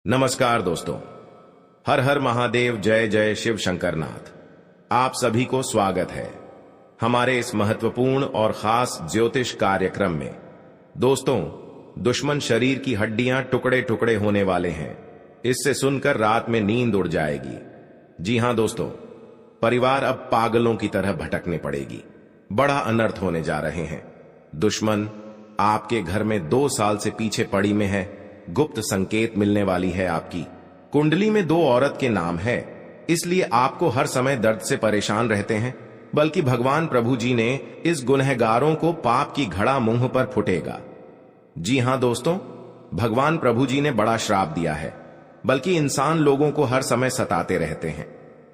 नमस्कार दोस्तों, हर हर महादेव, जय जय शिव शंकरनाथ। आप सभी को स्वागत है हमारे इस महत्वपूर्ण और खास ज्योतिष कार्यक्रम में। दोस्तों, दुश्मन शरीर की हड्डियां टुकड़े टुकड़े होने वाले हैं। इससे सुनकर रात में नींद उड़ जाएगी। जी हां दोस्तों, परिवार अब पागलों की तरह भटकने पड़ेगी। बड़ा अनर्थ होने जा रहे हैं। दुश्मन आपके घर में 2 साल से पीछे पड़ी में है। गुप्त संकेत मिलने वाली है। आपकी कुंडली में 2 औरत के नाम है, इसलिए आपको हर समय दर्द से परेशान रहते हैं। बल्कि भगवान प्रभु जी ने इस गुनहगारों को पाप की घड़ा मुंह पर फुटेगा। जी हां दोस्तों, भगवान प्रभु जी ने बड़ा श्राप दिया है, बल्कि इंसान लोगों को हर समय सताते रहते हैं।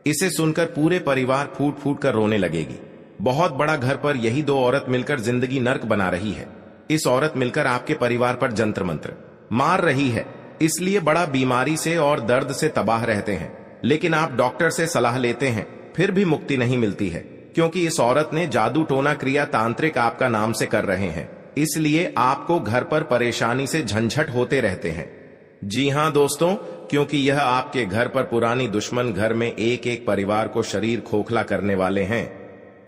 इसे सुनकर पूरे परिवार फूट फूट कर रोने लगेगी। बहुत बड़ा घर पर यही 2 औरत मिलकर जिंदगी नर्क बना रही है। इस औरत मिलकर आपके परिवार पर जंत्र मंत्र मार रही है, इसलिए बड़ा बीमारी से और दर्द से तबाह रहते हैं। लेकिन आप डॉक्टर से सलाह लेते हैं, फिर भी मुक्ति नहीं मिलती है, क्योंकि इस औरत ने जादू टोना क्रिया तांत्रिक आपका नाम से कर रहे हैं। इसलिए आपको घर पर परेशानी से झंझट होते रहते हैं। जी हां दोस्तों, क्योंकि यह आपके घर पर पुरानी दुश्मन घर में एक एक परिवार को शरीर खोखला करने वाले हैं।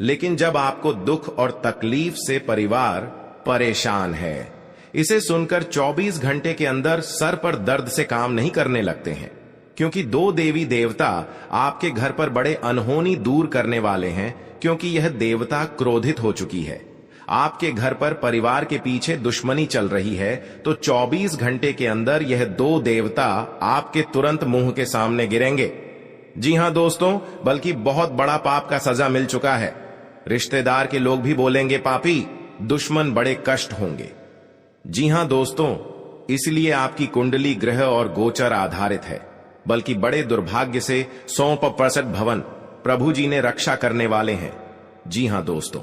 लेकिन जब आपको दुख और तकलीफ से परिवार परेशान है, इसे सुनकर 24 घंटे के अंदर सर पर दर्द से काम नहीं करने लगते हैं, क्योंकि 2 देवी देवता आपके घर पर बड़े अनहोनी दूर करने वाले हैं। क्योंकि यह देवता क्रोधित हो चुकी है। आपके घर पर परिवार के पीछे दुश्मनी चल रही है, तो 24 घंटे के अंदर यह 2 देवता आपके तुरंत मुंह के सामने गिरेंगे। जी हां दोस्तों, बल्कि बहुत बड़ा पाप का सजा मिल चुका है। रिश्तेदार के लोग भी बोलेंगे पापी, दुश्मन बड़े कष्ट होंगे। जी हां दोस्तों, इसलिए आपकी कुंडली ग्रह और गोचर आधारित है। बल्कि बड़े दुर्भाग्य से 100% भवन प्रभु जी ने रक्षा करने वाले हैं। जी हां दोस्तों,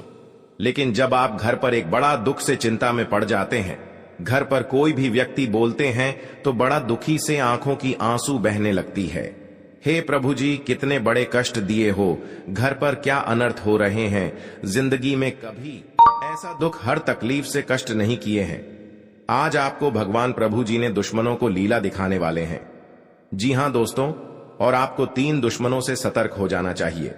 लेकिन जब आप घर पर एक बड़ा दुख से चिंता में पड़ जाते हैं, घर पर कोई भी व्यक्ति बोलते हैं तो बड़ा दुखी से आंखों की आंसू बहने लगती है। हे प्रभु जी, कितने बड़े कष्ट दिए हो, घर पर क्या अनर्थ हो रहे हैं। जिंदगी में कभी ऐसा दुख, हर तकलीफ से कष्ट नहीं किए हैं। आज आपको भगवान प्रभु जी ने दुश्मनों को लीला दिखाने वाले हैं। जी हां दोस्तों, और आपको 3 दुश्मनों से सतर्क हो जाना चाहिए।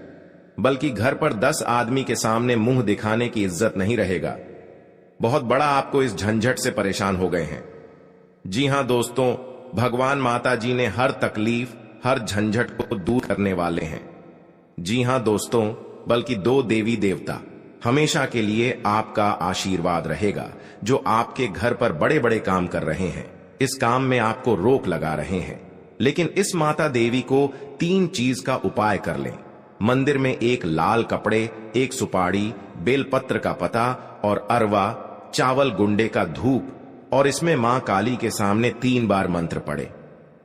बल्कि घर पर 10 आदमी के सामने मुंह दिखाने की इज्जत नहीं रहेगा। बहुत बड़ा आपको इस झंझट से परेशान हो गए हैं। जी हां दोस्तों, भगवान माता जी ने हर तकलीफ, हर झंझट को दूर करने वाले हैं। जी हां दोस्तों, बल्कि 2 देवी देवता हमेशा के लिए आपका आशीर्वाद रहेगा, जो आपके घर पर बड़े बड़े काम कर रहे हैं। इस काम में आपको रोक लगा रहे हैं। लेकिन इस माता देवी को 3 चीज का उपाय कर लें। मंदिर में एक लाल कपड़े, एक सुपारी, बेलपत्र का पता और अरवा, चावल गुंडे का धूप, और इसमें मां काली के सामने 3 बार मंत्र पढ़े।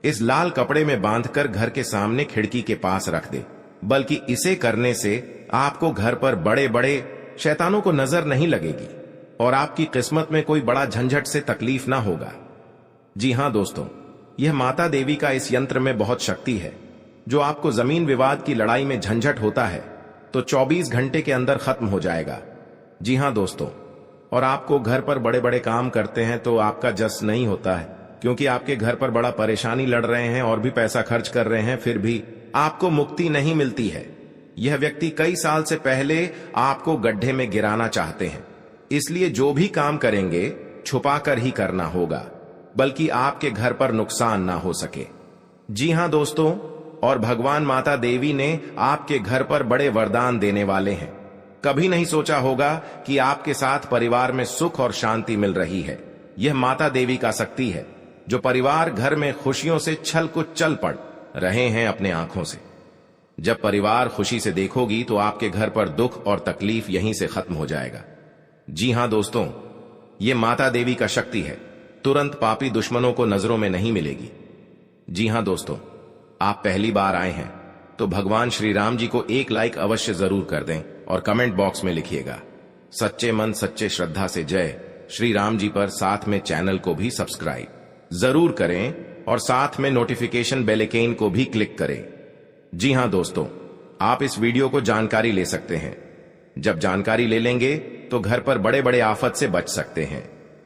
इस लाल कपड़े में बांधकर घर के सामने खिड़की के पास रख दे। बल्कि इसे करने से आपको घर पर बड़े बड़े शैतानों को नजर नहीं लगेगी और आपकी किस्मत में कोई बड़ा झंझट से तकलीफ ना होगा। जी हां दोस्तों, यह माता देवी का इस यंत्र में बहुत शक्ति है। जो आपको जमीन विवाद की लड़ाई में झंझट होता है, तो 24 घंटे के अंदर खत्म हो जाएगा। जी हां दोस्तों, और आपको घर पर बड़े बड़े काम करते हैं तो आपका जस नहीं होता है, क्योंकि आपके घर पर बड़ा परेशानी लड़ रहे हैं और भी पैसा खर्च कर रहे हैं, फिर भी आपको मुक्ति नहीं मिलती है। यह व्यक्ति कई साल से पहले आपको गड्ढे में गिराना चाहते हैं। इसलिए जो भी काम करेंगे छुपाकर ही करना होगा, बल्कि आपके घर पर नुकसान ना हो सके। जी हां दोस्तों, और भगवान माता देवी ने आपके घर पर बड़े वरदान देने वाले हैं। कभी नहीं सोचा होगा कि आपके साथ परिवार में सुख और शांति मिल रही है। यह माता देवी का शक्ति है, जो परिवार घर में खुशियों से छल कुछ चल पड़ रहे हैं अपने आंखों से। जब परिवार खुशी से देखोगी तो आपके घर पर दुख और तकलीफ यहीं से खत्म हो जाएगा। जी हां दोस्तों, यह माता देवी का शक्ति है। तुरंत पापी दुश्मनों को नजरों में नहीं मिलेगी। जी हां दोस्तों, आप पहली बार आए हैं तो भगवान श्री राम जी को एक लाइक अवश्य जरूर कर दें और कमेंट बॉक्स में लिखिएगा सच्चे मन सच्चे श्रद्धा से जय श्री राम जी पर। साथ में चैनल को भी सब्सक्राइब जरूर करें और साथ में नोटिफिकेशन बेल आइकन को भी क्लिक करें। जी हां दोस्तों, आप इस वीडियो को जानकारी ले सकते हैं। जब जानकारी ले लेंगे तो घर पर बड़े बड़े आफत से बच सकते हैं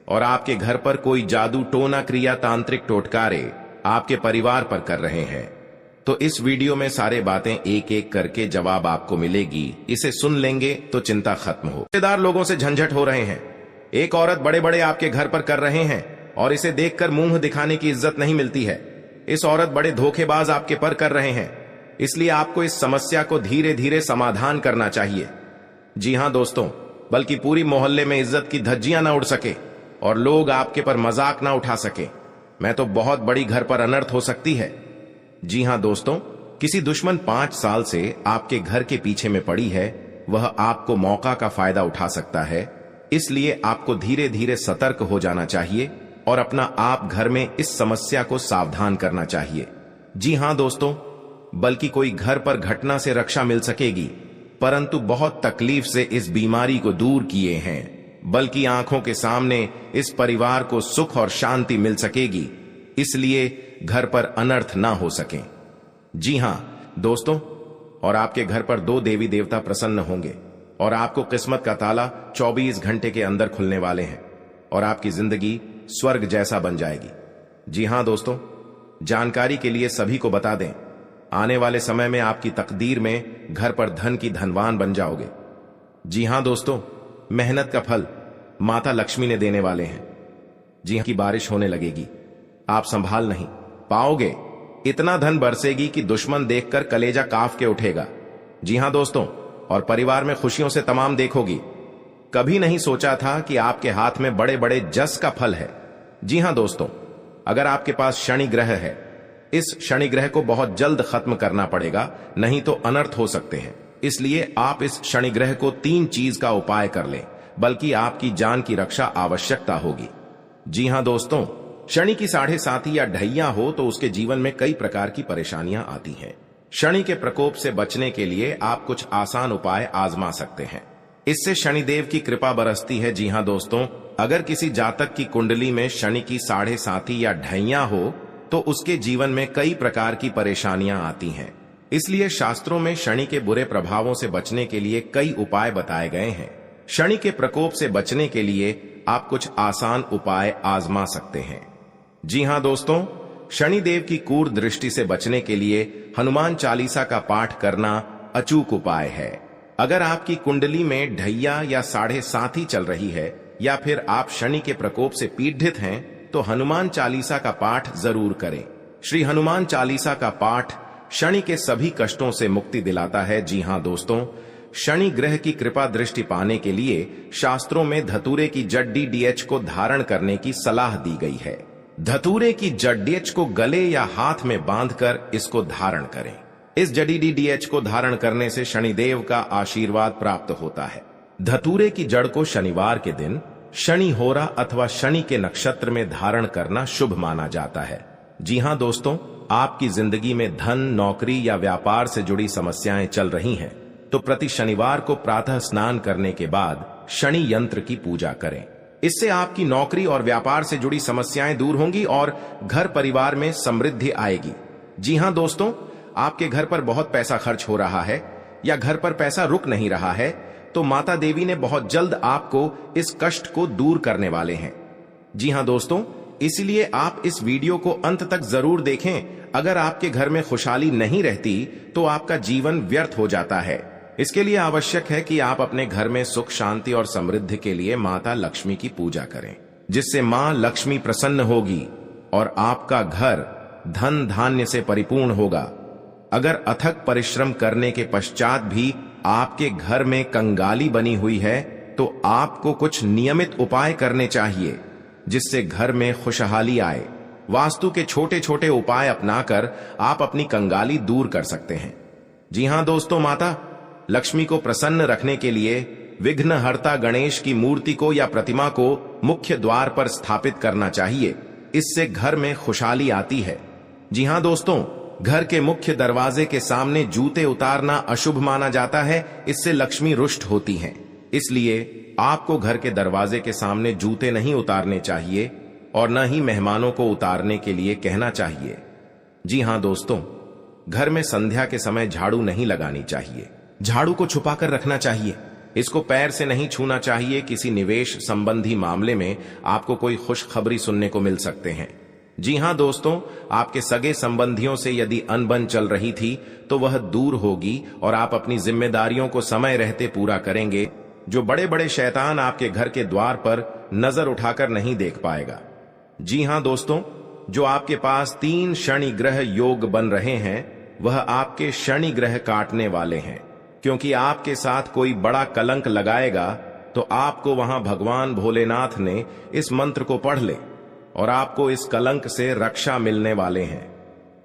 और आपके घर पर कोई जादू टोना क्रिया तांत्रिक टोटकारे आपके परिवार पर कर रहे हैं। तो इस वीडियो में सारे बातें एक एक करके जवाब आपको मिलेगी। इसे सुन लेंगे तो चिंता खत्म हो। रिश्तेदार लोगों से झंझट हो रहे हैं। एक औरत बड़े बड़े आपके घर पर कर रहे हैं और इसे देखकर मुंह दिखाने की इज्जत नहीं मिलती है। इस औरत बड़े धोखेबाज आपके पर कर रहे हैं, इसलिए आपको इस समस्या को धीरे धीरे समाधान करना चाहिए। जी हां दोस्तों, बल्कि पूरी मोहल्ले में इज्जत की धज्जियां ना उड़ सके और लोग आपके पर मजाक ना उठा सके। मैं तो बहुत बड़ी घर पर अनर्थ हो सकती है। जी हां दोस्तों, किसी दुश्मन 5 साल से आपके घर के पीछे में पड़ी है, वह आपको मौका का फायदा उठा सकता है। इसलिए आपको धीरे धीरे सतर्क हो जाना चाहिए और अपना आप घर में इस समस्या को सावधान करना चाहिए। जी हां दोस्तों, बल्कि कोई घर पर घटना से रक्षा मिल सकेगी, परंतु बहुत तकलीफ से इस बीमारी को दूर किए हैं, बल्कि आंखों के सामने इस परिवार को सुख और शांति मिल सकेगी। इसलिए घर पर अनर्थ ना हो सके। जी हां दोस्तों, और आपके घर पर 2 देवी देवता प्रसन्न होंगे और आपको किस्मत का ताला 24 घंटे के अंदर खुलने वाले हैं और आपकी जिंदगी स्वर्ग जैसा बन जाएगी। जी हां दोस्तों, जानकारी के लिए सभी को बता दें, आने वाले समय में आपकी तकदीर में घर पर धन की धनवान बन जाओगे। जी हां दोस्तों, मेहनत का फल माता लक्ष्मी ने देने वाले हैं। जी हां, की बारिश होने लगेगी, आप संभाल नहीं पाओगे। इतना धन बरसेगी कि दुश्मन देखकर कलेजा काफ के उठेगा। जी हां दोस्तों, और परिवार में खुशियों से तमाम देखोगी। कभी नहीं सोचा था कि आपके हाथ में बड़े बड़े जस का फल है। जी हां दोस्तों, अगर आपके पास शनि ग्रह है, इस शनि ग्रह को बहुत जल्द खत्म करना पड़ेगा, नहीं तो अनर्थ हो सकते हैं। इसलिए आप इस शनि ग्रह को 3 चीज का उपाय कर लें, बल्कि आपकी जान की रक्षा आवश्यकता होगी। जी हां दोस्तों, शनि की 7.5 या ढैया हो तो उसके जीवन में कई प्रकार की परेशानियां आती हैं। शनि के प्रकोप से बचने के लिए आप कुछ आसान उपाय आजमा सकते हैं, इससे शनिदेव की कृपा बरसती है। जी हां दोस्तों, अगर किसी जातक की कुंडली में शनि की 7.5 या ढैया हो तो उसके जीवन में कई प्रकार की परेशानियां आती हैं। इसलिए शास्त्रों में शनि के बुरे प्रभावों से बचने के लिए कई उपाय बताए गए हैं। शनि के प्रकोप से बचने के लिए आप कुछ आसान उपाय आजमा सकते हैं। जी हां दोस्तों, शनिदेव की क्रूर दृष्टि से बचने के लिए हनुमान चालीसा का पाठ करना अचूक उपाय है। अगर आपकी कुंडली में ढैया या 7.5 चल रही है या फिर आप शनि के प्रकोप से पीड़ित हैं, तो हनुमान चालीसा का पाठ जरूर करें। श्री हनुमान चालीसा का पाठ शनि के सभी कष्टों से मुक्ति दिलाता है। जी हां दोस्तों, शनि ग्रह की कृपा दृष्टि पाने के लिए शास्त्रों में धतूरे की जड़ DDH को धारण करने की सलाह दी गई है। धतूरे की जड़ DDH को गले या हाथ में बांधकर इसको धारण करें। इस जड़ी DDH को धारण करने से शनिदेव का आशीर्वाद प्राप्त होता है। धतूरे की जड़ को शनिवार के दिन शनि होरा अथवा शनि के नक्षत्र में धारण करना शुभ माना जाता है। जी हां दोस्तों, आपकी जिंदगी में धन, नौकरी या व्यापार से जुड़ी समस्याएं चल रही हैं, तो प्रति शनिवार को प्रातः स्नान करने के बाद शनि यंत्र की पूजा करें। इससे आपकी नौकरी और व्यापार से जुड़ी समस्याएं दूर होंगी और घर परिवार में समृद्धि आएगी। जी हां दोस्तों, आपके घर पर बहुत पैसा खर्च हो रहा है या घर पर पैसा रुक नहीं रहा है, तो माता देवी ने बहुत जल्द आपको इस कष्ट को दूर करने वाले हैं। जी हां दोस्तों, इसलिए आप इस वीडियो को अंत तक जरूर देखें। अगर आपके घर में खुशहाली नहीं रहती तो आपका जीवन व्यर्थ हो जाता है। इसके लिए आवश्यक है कि आप अपने घर में सुख, शांति और समृद्धि के लिए माता लक्ष्मी की पूजा करें, जिससे मां लक्ष्मी प्रसन्न होगी और आपका घर धन धान्य से परिपूर्ण होगा। अगर अथक परिश्रम करने के पश्चात भी आपके घर में कंगाली बनी हुई है, तो आपको कुछ नियमित उपाय करने चाहिए, जिससे घर में खुशहाली आए। वास्तु के छोटे छोटे उपाय अपनाकर आप अपनी कंगाली दूर कर सकते हैं। जी हां दोस्तों, माता लक्ष्मी को प्रसन्न रखने के लिए विघ्नहर्ता गणेश की मूर्ति को या प्रतिमा को मुख्य द्वार पर स्थापित करना चाहिए। इससे घर में खुशहाली आती है। जी हां दोस्तों, घर के मुख्य दरवाजे के सामने जूते उतारना अशुभ माना जाता है, इससे लक्ष्मी रुष्ट होती हैं। इसलिए आपको घर के दरवाजे के सामने जूते नहीं उतारने चाहिए और न ही मेहमानों को उतारने के लिए कहना चाहिए। जी हां दोस्तों, घर में संध्या के समय झाड़ू नहीं लगानी चाहिए। झाड़ू को छुपाकर रखना चाहिए। इसको पैर से नहीं छूना चाहिए। किसी निवेश संबंधी मामले में आपको कोई खुशखबरी सुनने को मिल सकते हैं। जी हां दोस्तों, आपके सगे संबंधियों से यदि अनबन चल रही थी तो वह दूर होगी और आप अपनी जिम्मेदारियों को समय रहते पूरा करेंगे, जो बड़े बड़े शैतान आपके घर के द्वार पर नजर उठाकर नहीं देख पाएगा। जी हां दोस्तों, जो आपके पास 3 शनि ग्रह योग बन रहे हैं, वह आपके शनि ग्रह काटने वाले हैं, क्योंकि आपके साथ कोई बड़ा कलंक लगाएगा तो आपको वहां भगवान भोलेनाथ ने इस मंत्र को पढ़ ले और आपको इस कलंक से रक्षा मिलने वाले हैं।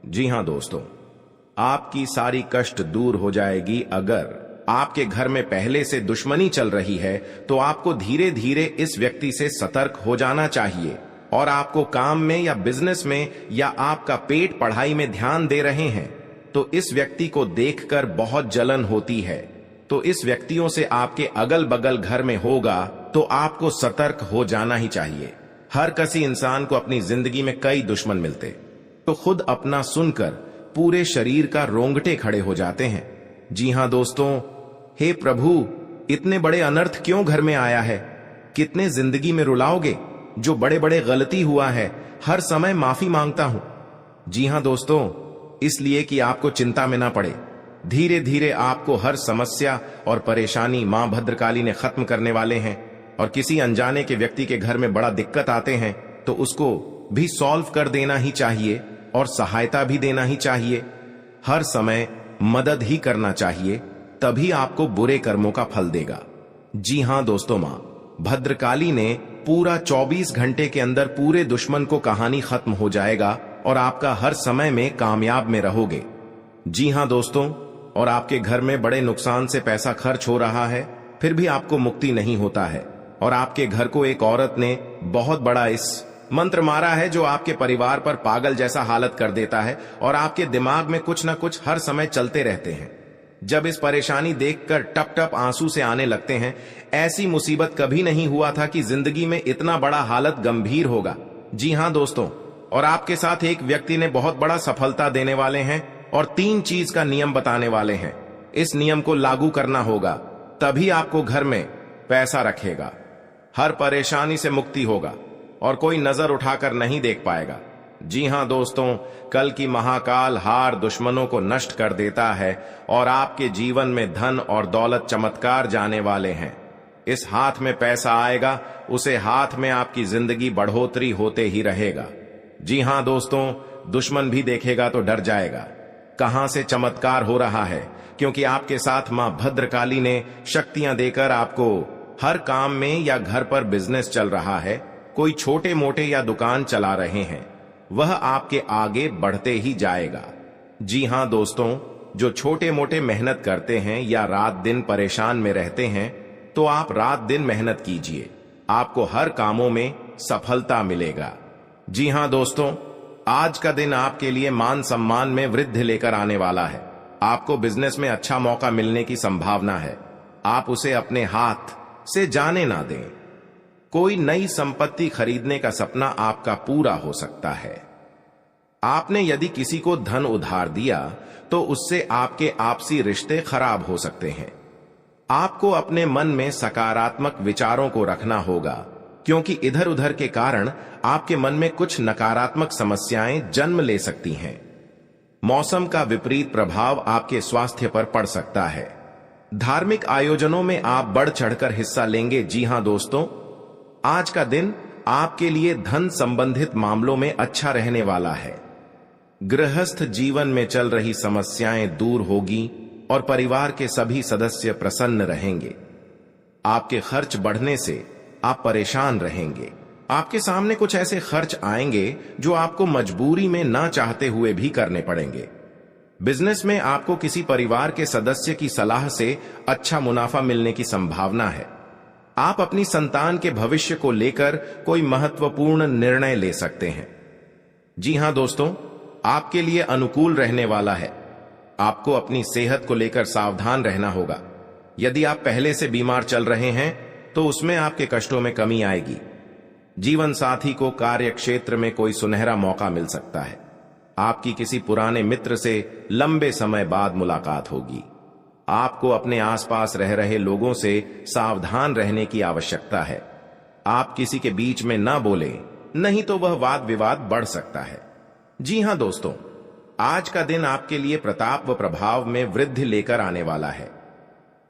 जी हां दोस्तों, आपकी सारी कष्ट दूर हो जाएगी। अगर आपके घर में पहले से दुश्मनी चल रही है तो आपको धीरे धीरे इस व्यक्ति से सतर्क हो जाना चाहिए। और आपको काम में या बिजनेस में या आपका पेट पढ़ाई में ध्यान दे रहे हैं तो इस व्यक्ति को देखकर बहुत जलन होती है, तो इस व्यक्तियों से आपके अगल बगल घर में होगा तो आपको सतर्क हो जाना ही चाहिए। हर किसी इंसान को अपनी जिंदगी में कई दुश्मन मिलते तो खुद अपना सुनकर पूरे शरीर का रोंगटे खड़े हो जाते हैं। जी हां दोस्तों, हे प्रभु, इतने बड़े अनर्थ क्यों घर में आया है? कितने जिंदगी में रुलाओगे? जो बड़े बड़े गलती हुआ है हर समय माफी मांगता हूं। जी हां दोस्तों, इसलिए कि आपको चिंता में ना पड़े। धीरे धीरे आपको हर समस्या और परेशानी मां भद्रकाली ने खत्म करने वाले हैं। और किसी अनजाने के व्यक्ति के घर में बड़ा दिक्कत आते हैं तो उसको भी सॉल्व कर देना ही चाहिए और सहायता भी देना ही चाहिए। हर समय मदद ही करना चाहिए, तभी आपको बुरे कर्मों का फल देगा। जी हां दोस्तों, मां भद्रकाली ने पूरा 24 घंटे के अंदर पूरे दुश्मन को कहानी खत्म हो जाएगा और आपका हर समय में कामयाब में रहोगे। जी हां दोस्तों, और आपके घर में बड़े नुकसान से पैसा खर्च हो रहा है फिर भी आपको मुक्ति नहीं होता है। और आपके घर को एक औरत ने बहुत बड़ा इस मंत्र मारा है जो आपके परिवार पर पागल जैसा हालत कर देता है और आपके दिमाग में कुछ ना कुछ हर समय चलते रहते हैं। जब इस परेशानी देखकर टप टप आंसू से आने लगते हैं, ऐसी मुसीबत कभी नहीं हुआ था कि जिंदगी में इतना बड़ा हालत गंभीर होगा। जी हां दोस्तों, और आपके साथ एक व्यक्ति ने बहुत बड़ा सफलता देने वाले हैं और 3 चीज का नियम बताने वाले हैं। इस नियम को लागू करना होगा, तभी आपको घर में पैसा रखेगा, हर परेशानी से मुक्ति होगा और कोई नजर उठाकर नहीं देख पाएगा। जी हां दोस्तों, कल की महाकाल हार दुश्मनों को नष्ट कर देता है और आपके जीवन में धन और दौलत चमत्कार जाने वाले हैं। इस हाथ में पैसा आएगा, उसे हाथ में आपकी जिंदगी बढ़ोतरी होते ही रहेगा। जी हां दोस्तों, दुश्मन भी देखेगा तो डर जाएगा, कहां से चमत्कार हो रहा है, क्योंकि आपके साथ मां भद्रकाली ने शक्तियां देकर आपको हर काम में या घर पर बिजनेस चल रहा है, कोई छोटे मोटे या दुकान चला रहे हैं, वह आपके आगे बढ़ते ही जाएगा। जी हां दोस्तों, जो छोटे मोटे मेहनत करते हैं या रात दिन परेशान में रहते हैं तो आप रात दिन मेहनत कीजिए, आपको हर कामों में सफलता मिलेगा। जी हां दोस्तों, आज का दिन आपके लिए मान सम्मान में वृद्धि लेकर आने वाला है। आपको बिजनेस में अच्छा मौका मिलने की संभावना है, आप उसे अपने हाथ से जाने ना दें। कोई नई संपत्ति खरीदने का सपना आपका पूरा हो सकता है। आपने यदि किसी को धन उधार दिया तो उससे आपके आपसी रिश्ते खराब हो सकते हैं। आपको अपने मन में सकारात्मक विचारों को रखना होगा, क्योंकि इधर उधर के कारण आपके मन में कुछ नकारात्मक समस्याएं जन्म ले सकती हैं। मौसम का विपरीत प्रभाव आपके स्वास्थ्य पर पड़ सकता है। धार्मिक आयोजनों में आप बढ़ चढ़कर हिस्सा लेंगे। जी हां दोस्तों, आज का दिन आपके लिए धन संबंधित मामलों में अच्छा रहने वाला है। गृहस्थ जीवन में चल रही समस्याएं दूर होगी और परिवार के सभी सदस्य प्रसन्न रहेंगे। आपके खर्च बढ़ने से आप परेशान रहेंगे। आपके सामने कुछ ऐसे खर्च आएंगे जो आपको मजबूरी में ना चाहते हुए भी करने पड़ेंगे। बिजनेस में आपको किसी परिवार के सदस्य की सलाह से अच्छा मुनाफा मिलने की संभावना है। आप अपनी संतान के भविष्य को लेकर कोई महत्वपूर्ण निर्णय ले सकते हैं। जी हां दोस्तों, आपके लिए अनुकूल रहने वाला है। आपको अपनी सेहत को लेकर सावधान रहना होगा। यदि आप पहले से बीमार चल रहे हैं तो उसमें आपके कष्टों में कमी आएगी। जीवन साथी को कार्य क्षेत्र में कोई सुनहरा मौका मिल सकता है। आपकी किसी पुराने मित्र से लंबे समय बाद मुलाकात होगी। आपको अपने आसपास रह रहे लोगों से सावधान रहने की आवश्यकता है। आप किसी के बीच में ना बोलें नहीं तो वह वाद विवाद बढ़ सकता है। जी हां दोस्तों, आज का दिन आपके लिए प्रताप व प्रभाव में वृद्धि लेकर आने वाला है।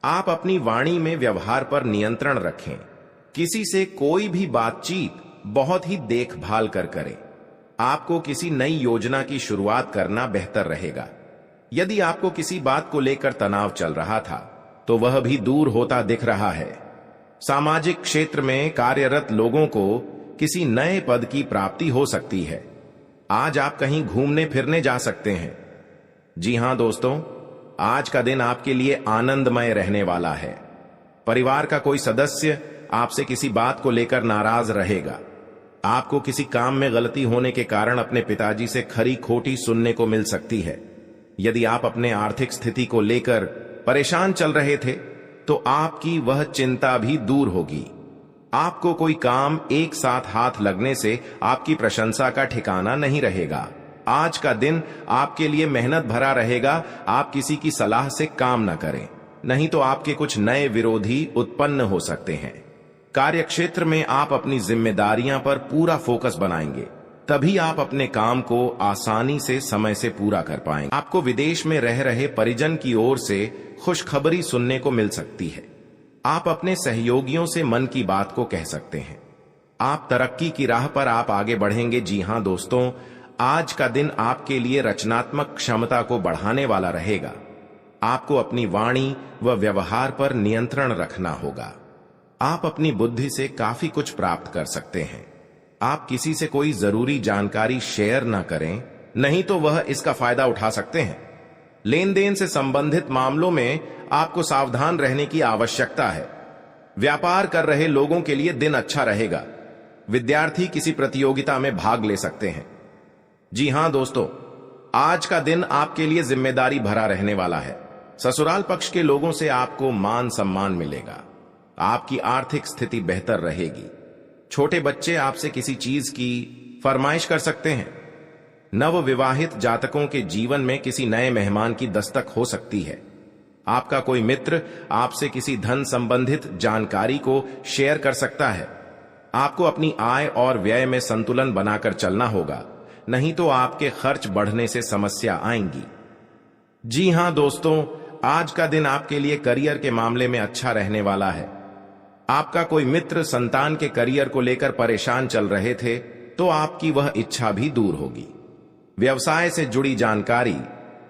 आप अपनी वाणी में व्यवहार पर नियंत्रण रखें। किसी से कोई भी बातचीत बहुत ही देखभाल कर करें। आपको किसी नई योजना की शुरुआत करना बेहतर रहेगा। यदि आपको किसी बात को लेकर तनाव चल रहा था तो वह भी दूर होता दिख रहा है। सामाजिक क्षेत्र में कार्यरत लोगों को किसी नए पद की प्राप्ति हो सकती है। आज आप कहीं घूमने फिरने जा सकते हैं। जी हां दोस्तों, आज का दिन आपके लिए आनंदमय रहने वाला है। परिवार का कोई सदस्य आपसे किसी बात को लेकर नाराज रहेगा। आपको किसी काम में गलती होने के कारण अपने पिताजी से खरी खोटी सुनने को मिल सकती है। यदि आप अपने आर्थिक स्थिति को लेकर परेशान चल रहे थे तो आपकी वह चिंता भी दूर होगी। आपको कोई काम एक साथ हाथ लगने से आपकी प्रशंसा का ठिकाना नहीं रहेगा। आज का दिन आपके लिए मेहनत भरा रहेगा। आप किसी की सलाह से काम न करें, नहीं तो आपके कुछ नए विरोधी उत्पन्न हो सकते हैं। कार्यक्षेत्र में आप अपनी जिम्मेदारियां पर पूरा फोकस बनाएंगे, तभी आप अपने काम को आसानी से समय से पूरा कर पाएंगे। आपको विदेश में रह रहे परिजन की ओर से खुशखबरी सुनने को मिल सकती है। आप अपने सहयोगियों से मन की बात को कह सकते हैं। आप तरक्की की राह पर आप आगे बढ़ेंगे। जी हां दोस्तों, आज का दिन आपके लिए रचनात्मक क्षमता को बढ़ाने वाला रहेगा। आपको अपनी वाणी व व्यवहार पर नियंत्रण रखना होगा। आप अपनी बुद्धि से काफी कुछ प्राप्त कर सकते हैं। आप किसी से कोई जरूरी जानकारी शेयर ना करें, नहीं तो वह इसका फायदा उठा सकते हैं। लेन देन से संबंधित मामलों में आपको सावधान रहने की आवश्यकता है। व्यापार कर रहे लोगों के लिए दिन अच्छा रहेगा। विद्यार्थी किसी प्रतियोगिता में भाग ले सकते हैं। जी हां दोस्तों, आज का दिन आपके लिए जिम्मेदारी भरा रहने वाला है। ससुराल पक्ष के लोगों से आपको मान सम्मान मिलेगा। आपकी आर्थिक स्थिति बेहतर रहेगी। छोटे बच्चे आपसे किसी चीज की फरमाइश कर सकते हैं। नव विवाहित जातकों के जीवन में किसी नए मेहमान की दस्तक हो सकती है। आपका कोई मित्र आपसे किसी धन संबंधित जानकारी को शेयर कर सकता है। आपको अपनी आय और व्यय में संतुलन बनाकर चलना होगा, नहीं तो आपके खर्च बढ़ने से समस्या आएंगी। जी हां दोस्तों, आज का दिन आपके लिए करियर के मामले में अच्छा रहने वाला है। आपका कोई मित्र संतान के करियर को लेकर परेशान चल रहे थे तो आपकी वह इच्छा भी दूर होगी। व्यवसाय से जुड़ी जानकारी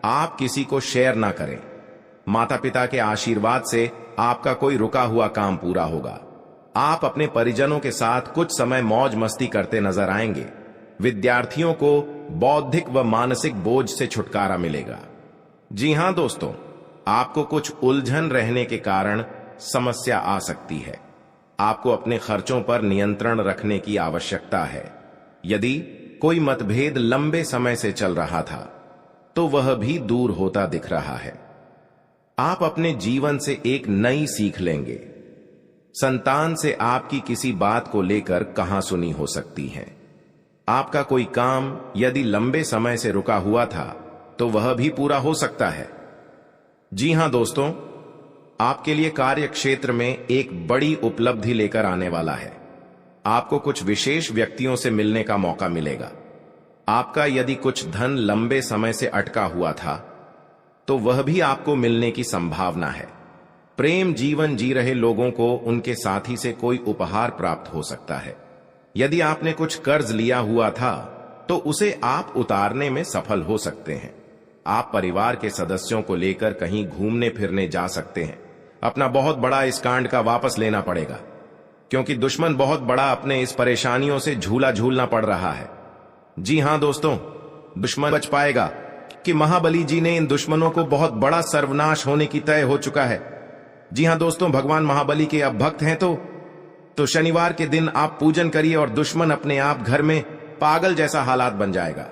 आप किसी को शेयर ना करें। माता पिता के आशीर्वाद से आपका कोई रुका हुआ काम पूरा होगा। आप अपने परिजनों के साथ कुछ समय मौज मस्ती करते नजर आएंगे। विद्यार्थियों को बौद्धिक व मानसिक बोझ से छुटकारा मिलेगा। जी हां दोस्तों, आपको कुछ उलझन रहने के कारण समस्या आ सकती है। आपको अपने खर्चों पर नियंत्रण रखने की आवश्यकता है। यदि कोई मतभेद लंबे समय से चल रहा था तो वह भी दूर होता दिख रहा है। आप अपने जीवन से एक नई सीख लेंगे। संतान से आपकी किसी बात को लेकर कहां सुनी हो सकती है। आपका कोई काम यदि लंबे समय से रुका हुआ था तो वह भी पूरा हो सकता है। जी हां दोस्तों, आपके लिए कार्य क्षेत्र में एक बड़ी उपलब्धि लेकर आने वाला है। आपको कुछ विशेष व्यक्तियों से मिलने का मौका मिलेगा। आपका यदि कुछ धन लंबे समय से अटका हुआ था तो वह भी आपको मिलने की संभावना है। प्रेम जीवन जी रहे लोगों को उनके साथी से कोई उपहार प्राप्त हो सकता है। यदि आपने कुछ कर्ज लिया हुआ था तो उसे आप उतारने में सफल हो सकते हैं। आप परिवार के सदस्यों को लेकर कहीं घूमने फिरने जा सकते हैं। अपना बहुत बड़ा इस कांड का वापस लेना पड़ेगा, क्योंकि दुश्मन बहुत बड़ा अपने इस परेशानियों से झूला झूलना पड़ रहा है। जी हां दोस्तों, दुश्मन बच पाएगा कि महाबली जी ने इन दुश्मनों को बहुत बड़ा सर्वनाश होने की तय हो चुका है। जी हां दोस्तों, भगवान महाबली के अब भक्त हैं तो शनिवार के दिन आप पूजन करिए और दुश्मन अपने आप घर में पागल जैसा हालात बन जाएगा।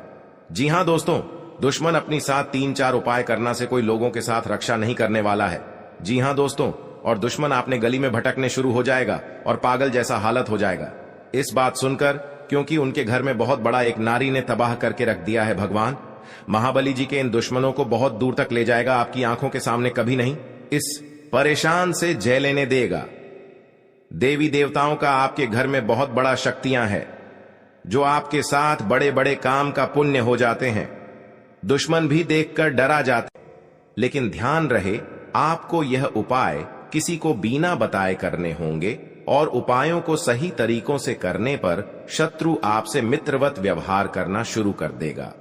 जी हां दोस्तों, दुश्मन अपनी साथ 3-4 उपाय करना से कोई लोगों के साथ रक्षा नहीं करने वाला है। जी हां दोस्तों, और दुश्मन आपने गली में भटकने शुरू हो जाएगा और पागल जैसा हालत हो जाएगा। इस बात सुनकर, क्योंकि उनके घर में बहुत बड़ा एक नारी ने तबाह करके रख दिया है, भगवान महाबली जी के इन दुश्मनों को बहुत दूर तक ले जाएगा, आपकी आंखों के सामने कभी नहीं इस परेशान से जय लेने देगा। देवी देवताओं का आपके घर में बहुत बड़ा शक्तियां है। जो आपके साथ बड़े बड़े काम का पुण्य हो जाते हैं। दुश्मन भी देखकर डरा जाते, लेकिन ध्यान रहे आपको यह उपाय किसी को बिना बताए करने होंगे और उपायों को सही तरीकों से करने पर शत्रु आपसे मित्रवत व्यवहार करना शुरू कर देगा।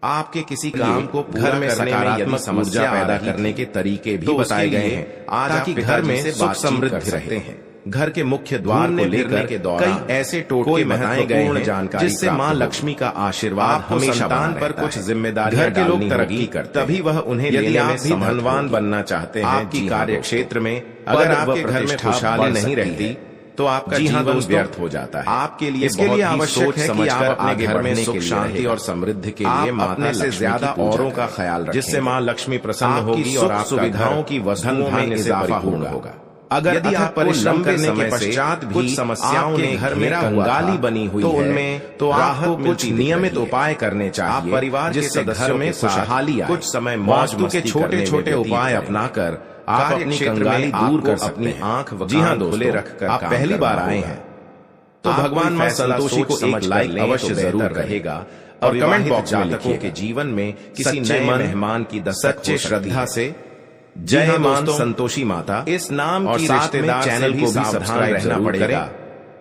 आपके किसी काम को घर में सकारात्मक समस्या पैदा करने के तरीके भी बताए गए हैं, ताकि घर में सुख समृद्धि रहते हैं। घर के मुख्य द्वार को लेकर के दौरान कई ऐसे टोटके बताए गए हैं जानकारी जिससे मां लक्ष्मी का आशीर्वाद हमेशा संतान पर कुछ जिम्मेदारियां घर के लोग तरक्की करते, तभी वह उन्हें यदि आप भी धनवान बनना चाहते हैं आपकी कार्य क्षेत्र में, अगर आपके घर में खुशहाली नहीं रहती तो आपका जीवन व्यर्थ हो जाता है। आपके लिए इसके लिए आवश्यक है कि आप अपने घर में सुख शांति और समृद्धि के लिए माता से ज्यादा औरों का ख्याल रखें, जिससे मां लक्ष्मी प्रसन्न होगी और आप सुविधाओं की वस्तुओं में इजाफा होगा। अगर यदि आप परिश्रम करने के पश्चात भी कुछ समस्याओं ने घर में कंगाली बनी हुई है तो आपको कुछ नियमित उपाय करने चाहिए परिवार के सदस्यों में खुशहाली आए। कुछ समय वास्तु के छोटे छोटे उपाय अपनाकर आप अपनी कंगाली दूर कर सकते हैं। आंख जी हाँ खुले रखकर आप पहली बार आए हैं तो भगवान मां संतोषी को एक लाइक अवश्य जरूर रहेगा और कमेंट बॉक्स में जातकों के जीवन में किसी नए मेहमान की सच्चे श्रद्धा से जय मां संतोषी माता इस नाम और साथ में चैनल को भी सब्सक्राइब रहना पड़ेगा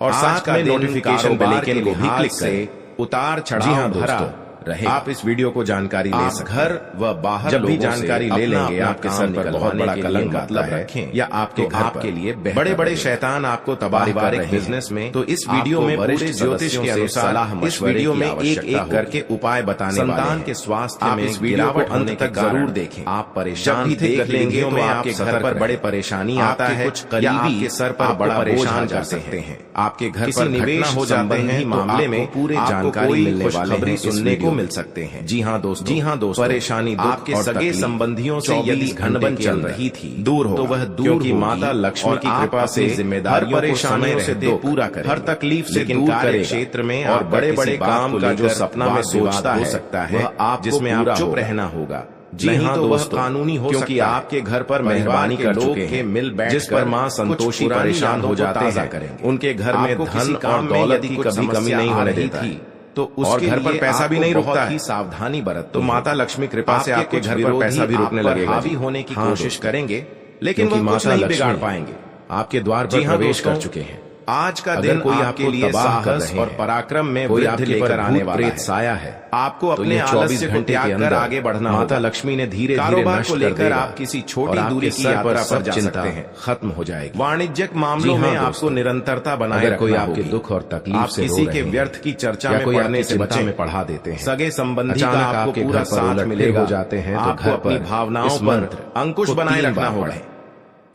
और साथ में नोटिफिकेशन बेल आइकन को भी क्लिक करें। उतार चढ़ाव भरा रहे आप इस वीडियो को जानकारी ले सकते हैं। घर व बाहर जब भी जानकारी ले लेंगे आपके सर पर बहुत बड़ा कलंक मतलब रखें या आपके घर के लिए बड़े बड़े शैतान आपको तबाह कर रहे बिजनेस में, तो इस वीडियो में वरिष्ठ ज्योतिष के अनुसार इस वीडियो में एक एक करके उपाय बताने संतान के स्वास्थ्य में इस वीडियो को अंत तक जरूर देखें। आप परेशान भी देख लेंगे तो आपके घर पर बड़े परेशानी आता है, कुछ करीबी के सर पर बड़ा परेशान कर सकते हैं। आपके घर पर निवेश हो जाते हैं मामले में पूरे जानकारी मिलने वाले सुनने को मिल सकते हैं। जी हाँ दोस्तों परेशानी आपके सगे संबंधियों से यदि घनबन चल रही थी दूर हो तो वह दूर क्योंकि माता लक्ष्मी की कृपा से जिम्मेदारियों परेशानियों से दे पूरा करे, हर तकलीफ से दूर करे क्षेत्र में और बड़े बड़े काम का जो सपना में सोचता हो सकता है आप जिसमें आप चुप रहना होगा। जी हाँ तो वह कानूनी हो क्योंकि आपके घर पर मेहरबानी कर चुके हैं मिल बैठ जिस पर मां संतोषी परेशान हो जाते हैं। उनके घर में धन और दौलत की कभी कमी नहीं होने देती थी तो उसके घर पर पैसा भी नहीं रुकता है। सावधानी बरत तो माता लक्ष्मी कृपा से आपके घर पर पैसा भी रुकने लगेगा। हावी होने की कोशिश करेंगे लेकिन वह माता नहीं बिगाड़ पाएंगे। आपके द्वार पर प्रवेश कर चुके हैं। आज का दिन कोई आपके लिए साहस और पराक्रम में वृद्धि लेकर आने वाला है। साया है आपको अपने आलस्य को त्याग कर आगे बढ़ना। माता लक्ष्मी ने धीरे कारोबार को लेकर आप किसी छोटी दूरी की यात्रा पर जा सकते हैं, खत्म हो जाएगी। वाणिज्यिक मामलों में आपको निरंतरता बनाए रखना कोई आपके दुख और तकलीफ से किसी के व्यर्थ की चर्चा में पढ़ने से बच्चे में पढ़ा देते हैं। सगे संबंधी का आपको पूरा साथ मिलेगा हो जाते हैं तो घर अपनी भावनाओं पर अंकुश बनाए रखना होगा।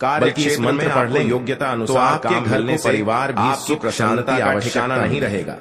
कार्य के मंत्र पढ़ने योग्यता अनुसार आपके घर में परिवार भी सुख शांति का ठिकाना नहीं रहेगा।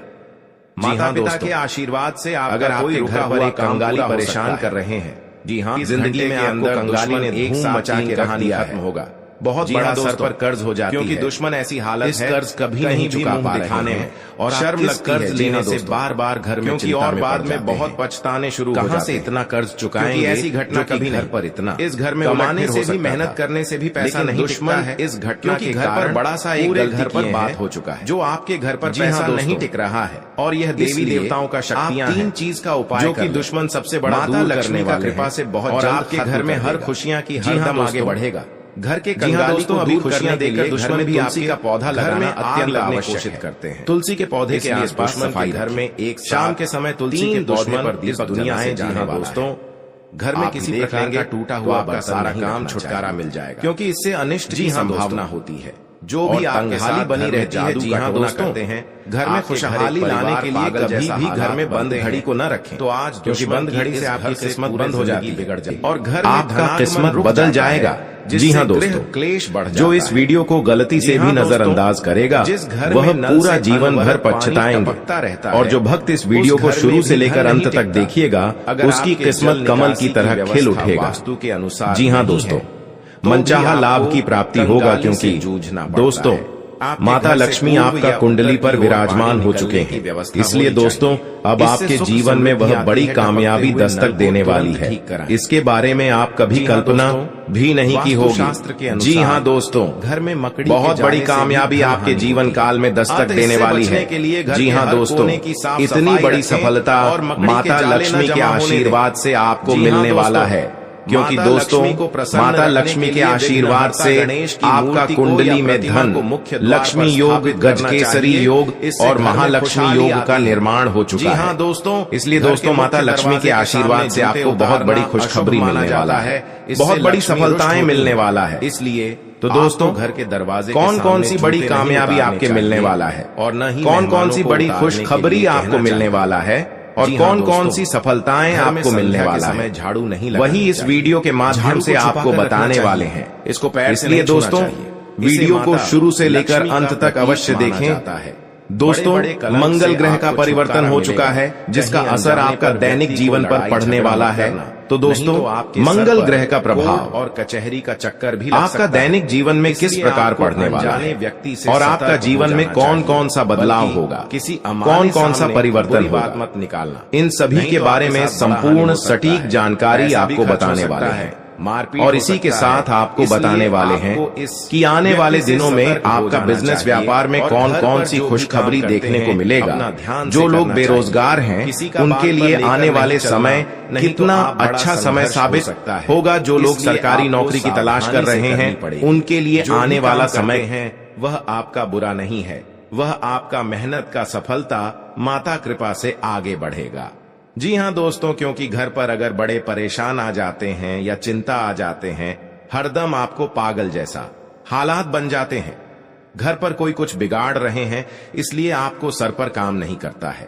माता पिता के आशीर्वाद से आप अगर आपके घर पर एक कंगाली परेशान कर रहे हैं, जी हाँ जिंदगी में अंदर कंगाली ने एक साथ मचा के रख दिया खत्म होगा। बहुत बड़ा सर पर कर्ज हो जाती है क्योंकि दुश्मन ऐसी हालत है कर्ज कभी नहीं चुका पा रहे हैं और शर्म लग कर्ज लेने से बार बार घर में क्योंकि और बाद में बहुत पछताने शुरू हो जाते हैं। से इतना कर्ज चुकाएंगे ऐसी घटना कभी घर पर इतना इस घर में कमाने से भी मेहनत करने से भी पैसा नहीं दुश्मन है इस घटना के घर पर बड़ा सा एक घर पर बात हो चुका है जो आपके घर पर पैसा नहीं टिक रहा है और यह देवी देवताओं का शक्तियां तीन चीज का उपाय जो कि दुश्मन सबसे बड़ा दूर करने वाली कृपा से बहुत आपके घर में हर खुशियां की हरदम आगे बढ़ेगा। घर के कंगाली को अभी खुशियां देकर दुश्मन भी तुलसी का पौधा लगाना अत्यंत आवश्यक करते हैं। तुलसी के पौधे के आसपास सफाई घर में एक शाम के समय तुलसी के पौधे पर दीपक दुनियाएं जाने दोस्तों घर में किसी प्रकार का टूटा हुआ आपका सारा काम छुटकारा मिल जाएगा क्योंकि इससे अनिष्ट की संभावना होती है। जो भी आपके साथ बनी रहती है जी हाँ दोस्तों घर में खुशहाली लाने के लिए कभी भी घर में बंद घड़ी को न रखें तो आज क्योंकि बंद घड़ी से आपकी किस्मत बंद हो जाएगी बिगड़ जाएगी और घर आपका किस्मत बदल जाएगा। जी हाँ दोस्तों क्लेश बढ़ जो इस वीडियो को गलती से भी नजरअंदाज करेगा वह पूरा जीवन भर पछताएंगे और जो भक्त इस वीडियो को शुरू से लेकर अंत तक देखिएगा उसकी किस्मत कमल की तरह खिल उठेगा। वास्तु के अनुसार जी हाँ दोस्तों मनचाहा लाभ की प्राप्ति होगा क्योंकि दोस्तों माता लक्ष्मी आपका कुंडली पर विराजमान हो चुके हैं। इसलिए दोस्तों अब आपके जीवन में वह बड़ी कामयाबी दस्तक देने वाली है। इसके बारे में आप कभी कल्पना भी नहीं की होगी। जी हाँ दोस्तों, घर में मकड़ी बहुत बड़ी कामयाबी आपके जीवन काल में दस्तक देने वाली है। जी हाँ दोस्तों, इतनी बड़ी सफलता माता लक्ष्मी के आशीर्वाद से आपको मिलने वाला है, क्योंकि दोस्तों माता लक्ष्मी के आशीर्वाद से आपका कुंडली में धन, लक्ष्मी योग, गजकेसरी योग और महालक्ष्मी योग का निर्माण हो चुका है। हाँ दोस्तों, इसलिए दोस्तों माता लक्ष्मी के आशीर्वाद से आपको बहुत बड़ी खुशखबरी मिलने वाला है, बहुत बड़ी सफलताएं मिलने वाला है। इसलिए तो दोस्तों घर के दरवाजे कौन कौन सी बड़ी कामयाबी आपके मिलने वाला है, और न ही कौन कौन सी बड़ी खुशखबरी आपको मिलने वाला है, और कौन कौन सी सफलताएं आपको मिलने वाला है, झाड़ू नहीं वही इस वीडियो के माध्यम से आपको बताने वाले हैं। इसको इसलिए दोस्तों वीडियो को शुरू से लेकर अंत तक अवश्य देखें। दोस्तों मंगल ग्रह का परिवर्तन हो चुका है, जिसका असर आपका दैनिक जीवन पर पड़ने वाला है। तो दोस्तों मंगल ग्रह का प्रभाव और कचहरी का चक्कर भी आपका दैनिक जीवन में किस प्रकार पड़ने वाला है, व्यक्ति से और आपका जीवन में कौन कौन सा बदलाव होगा, किसी कौन कौन सा परिवर्तन होगा, मत निकालना। इन सभी के बारे में संपूर्ण सटीक जानकारी आपको बताने वाले हैं, और इसी के साथ आपको बताने वाले हैं कि आने वाले दिनों में आपका बिजनेस व्यापार में कौन कौन सी खुशखबरी देखने को मिलेगा। जो लोग बेरोजगार हैं उनके लिए आने वाले समय कितना अच्छा समय साबित होगा। जो लोग सरकारी नौकरी की तलाश कर रहे हैं उनके लिए आने वाला समय है वह आपका बुरा नहीं है, वह आपका मेहनत का सफलता माता कृपा से आगे बढ़ेगा। जी हाँ दोस्तों, क्योंकि घर पर अगर बड़े परेशान आ जाते हैं या चिंता आ जाते हैं, हरदम आपको पागल जैसा हालात बन जाते हैं, घर पर कोई कुछ बिगाड़ रहे हैं, इसलिए आपको सर पर काम नहीं करता है।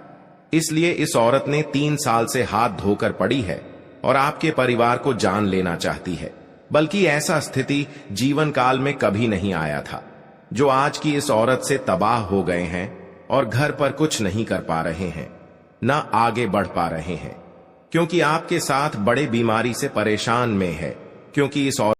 इसलिए इस औरत ने 3 साल से हाथ धोकर पड़ी है और आपके परिवार को जान लेना चाहती है। बल्कि ऐसा स्थिति जीवन काल में कभी नहीं आया था। जो आज की इस औरत से तबाह हो गए हैं और घर पर कुछ नहीं कर पा रहे हैं, ना आगे बढ़ पा रहे हैं, क्योंकि आपके साथ बड़े बीमारी से परेशान में है, क्योंकि इस